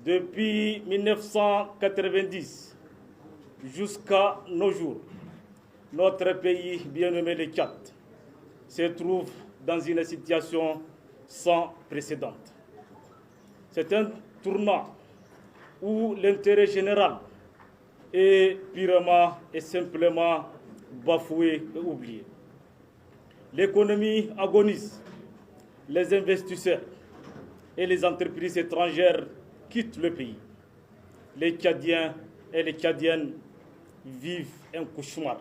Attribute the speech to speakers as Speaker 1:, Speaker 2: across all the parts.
Speaker 1: Depuis 1990 jusqu'à nos jours, notre pays bien-nommé le Tchad se trouve dans une situation sans précédent. C'est un tournant où l'intérêt général est purement et simplement bafoué et oublié. L'économie agonise, les investisseurs et les entreprises étrangères quittent le pays. Les Tchadiens et les Tchadiennes vivent un cauchemar,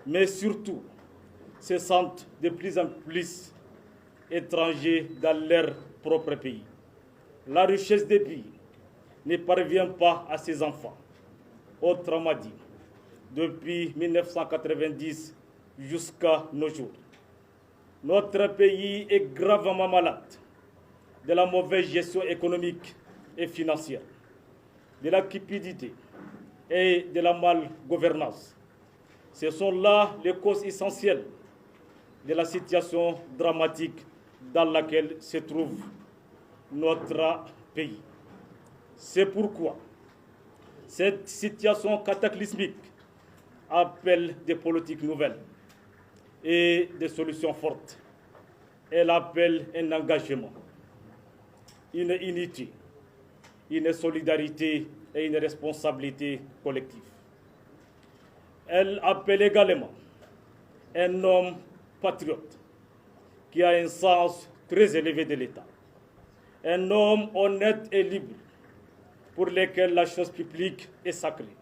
Speaker 1: mais surtout se sentent de plus en plus étrangers dans leur propre pays. La richesse des pays ne parvient pas à ses enfants. Autrement dit, depuis 1990 jusqu'à nos jours, notre pays est gravement malade de la mauvaise gestion économique et financière, de la cupidité et de la malgouvernance. Ce sont là les causes essentielles de la situation dramatique dans laquelle se trouve notre pays. C'est pourquoi cette situation cataclysmique appelle des politiques nouvelles et des solutions fortes. Elle appelle un engagement, une unité, une solidarité et une responsabilité collective. Elle appelle également un homme patriote qui a un sens très élevé de l'État, un homme honnête et libre pour lequel la chose publique est sacrée,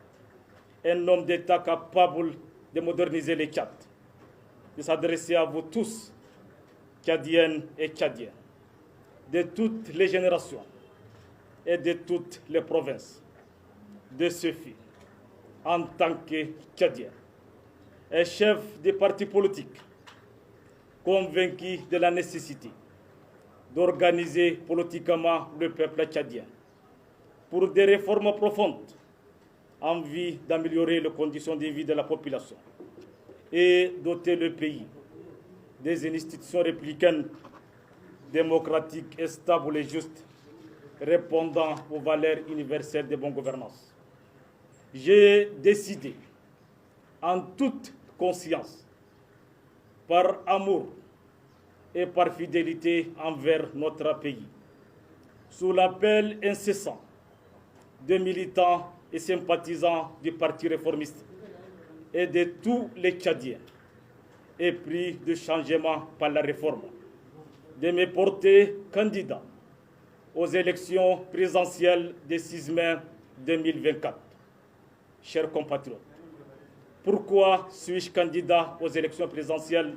Speaker 1: un homme d'État capable de moderniser les Tchad, de s'adresser à vous tous, Tchadiennes et Tchadiens, de toutes les générations et de toutes les provinces, de ce fait, en tant que Tchadien, un chef de parti politique, convaincu de la nécessité d'organiser politiquement le peuple tchadien pour des réformes profondes en vue d'améliorer les conditions de vie de la population et doter le pays des institutions républicaines, démocratiques et stables et justes, répondant aux valeurs universelles de bonne gouvernance. J'ai décidé, en toute conscience, par amour et par fidélité envers notre pays, sous l'appel incessant de militants et sympathisants du Parti réformiste et de tous les Tchadiens épris de changement par la réforme, de me porter candidat aux élections présidentielles du 6 mai 2024. Chers compatriotes, pourquoi suis-je candidat aux élections présidentielles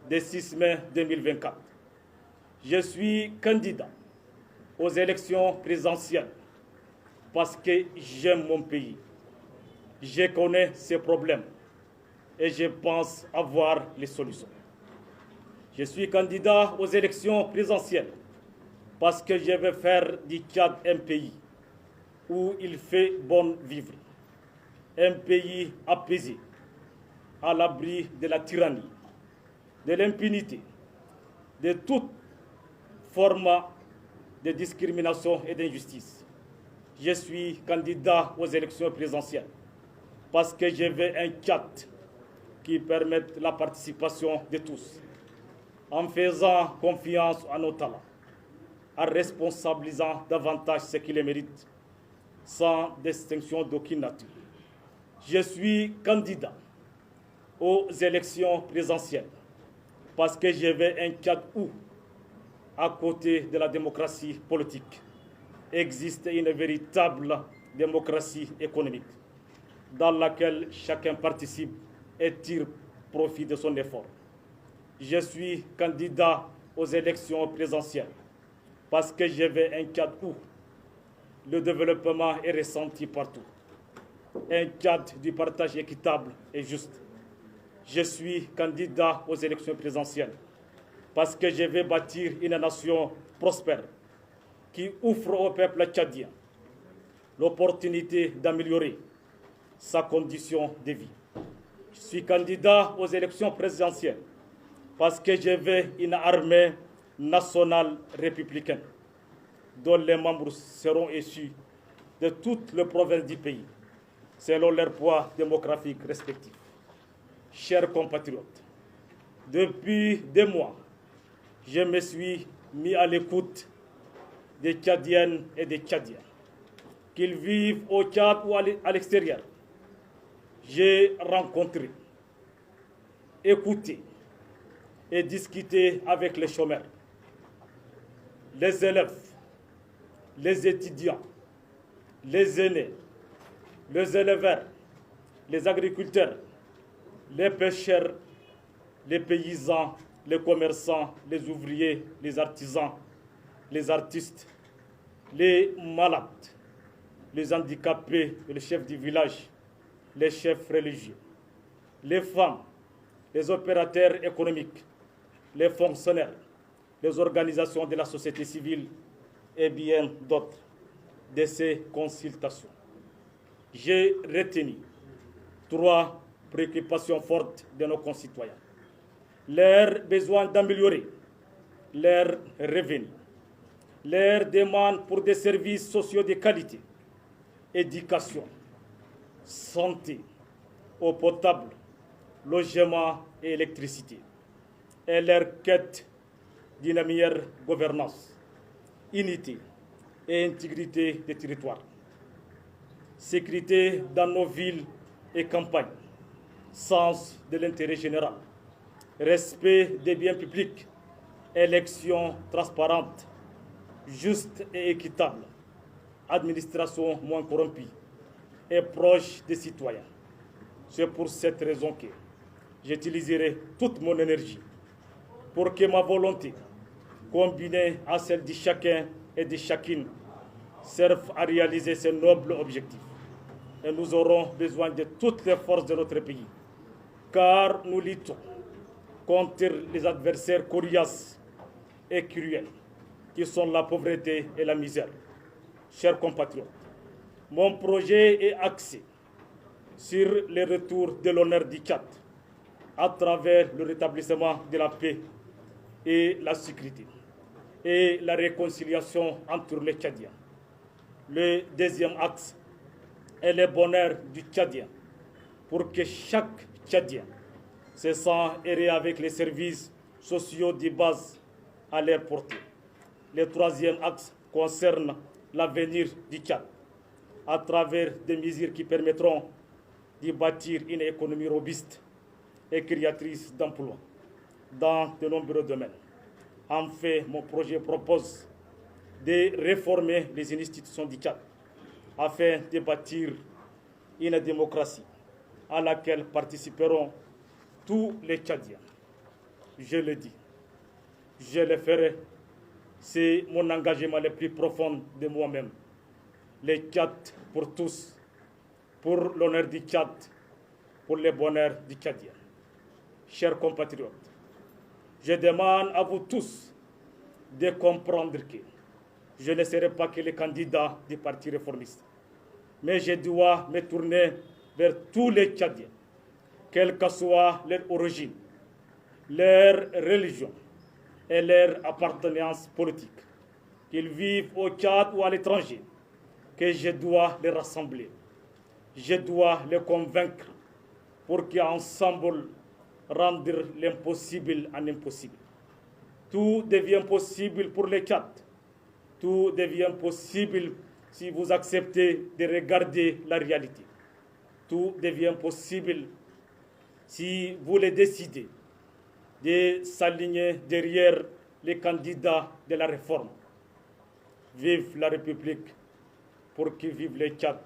Speaker 1: du 6 mai 2024? Je suis candidat aux élections présidentielles parce que j'aime mon pays, je connais ses problèmes et je pense avoir les solutions. Je suis candidat aux élections présidentielles parce que je veux faire du Tchad un pays où il fait bon vivre, un pays apaisé, à l'abri de la tyrannie, de l'impunité, de toute forme de discrimination et d'injustice. Je suis candidat aux élections présidentielles parce que je veux un Tchad qui permette la participation de tous, en faisant confiance à nos talents, en responsabilisant davantage ceux qui les méritent, sans distinction d'aucune nature. Je suis candidat aux élections présidentielles parce que je veux un Tchad où, à côté de la démocratie politique, existe une véritable démocratie économique dans laquelle chacun participe et tire profit de son effort. Je suis candidat aux élections présidentielles parce que je veux un Tchad où le développement est ressenti partout, un Tchad du partage équitable et juste. Je suis candidat aux élections présidentielles parce que je veux bâtir une nation prospère qui offre au peuple tchadien l'opportunité d'améliorer sa condition de vie. Je suis candidat aux élections présidentielles parce que je veux une armée nationale républicaine dont les membres seront issus de toutes les provinces du pays, selon leur poids démographique respectif. Chers compatriotes, depuis 2 mois, je me suis mis à l'écoute des Tchadiennes et des Tchadiens, qu'ils vivent au Tchad ou à l'extérieur. J'ai rencontré, écouté et discuté avec les chômeurs, les élèves, les étudiants, les aînés, les éleveurs, les agriculteurs, les pêcheurs, les paysans, les commerçants, les ouvriers, les artisans, les artistes, les malades, les handicapés, les chefs du village, les chefs religieux, les femmes, les opérateurs économiques, les fonctionnaires, les organisations de la société civile et bien d'autres de ces consultations. J'ai retenu 3 préoccupations fortes de nos concitoyens. Leur besoin d'améliorer leurs revenus, leur demande pour des services sociaux de qualité, éducation, santé, eau potable, logement et électricité, et leur quête d'une meilleure gouvernance, unité et intégrité des territoires, sécurité dans nos villes et campagnes, sens de l'intérêt général, respect des biens publics, élections transparentes, justes et équitables, administration moins corrompue et proche des citoyens. C'est pour cette raison que j'utiliserai toute mon énergie pour que ma volonté, combinée à celle de chacun et de chacune, serve à réaliser ce noble objectif. Et nous aurons besoin de toutes les forces de notre pays, car nous luttons contre les adversaires coriaces et cruels, qui sont la pauvreté et la misère. Chers compatriotes, mon projet est axé sur le retour de l'honneur du Tchad à travers le rétablissement de la paix et la sécurité et la réconciliation entre les Tchadiens. Le deuxième axe est le bonheur du Tchadien pour que chaque Tchadien se sente erré avec les services sociaux de base à leur portée. Le troisième axe concerne l'avenir du Tchad à travers des mesures qui permettront de bâtir une économie robuste et créatrice d'emplois dans de nombreux domaines. Enfin, mon projet propose de réformer les institutions du Tchad afin de bâtir une démocratie à laquelle participeront tous les Tchadiens. Je le dis, je le ferai. C'est mon engagement le plus profond de moi-même. Le Tchad pour tous, pour l'honneur du Tchad, pour le bonheur du Tchadien. Chers compatriotes, je demande à vous tous de comprendre que je ne serai pas que le candidat du Parti réformiste, mais je dois me tourner vers tous les Tchadiens, quelle que soit leur origine, leur religion et leur appartenance politique, qu'ils vivent au Tchad ou à l'étranger, que je dois les rassembler. Je dois les convaincre pour qu'ensemble rendre l'impossible en impossible. Tout devient possible pour les Tchad. Tout devient possible si vous acceptez de regarder la réalité. Tout devient possible si vous le décidez de s'aligner derrière les candidats de la réforme. Vive la République, pour que vive le Tchad.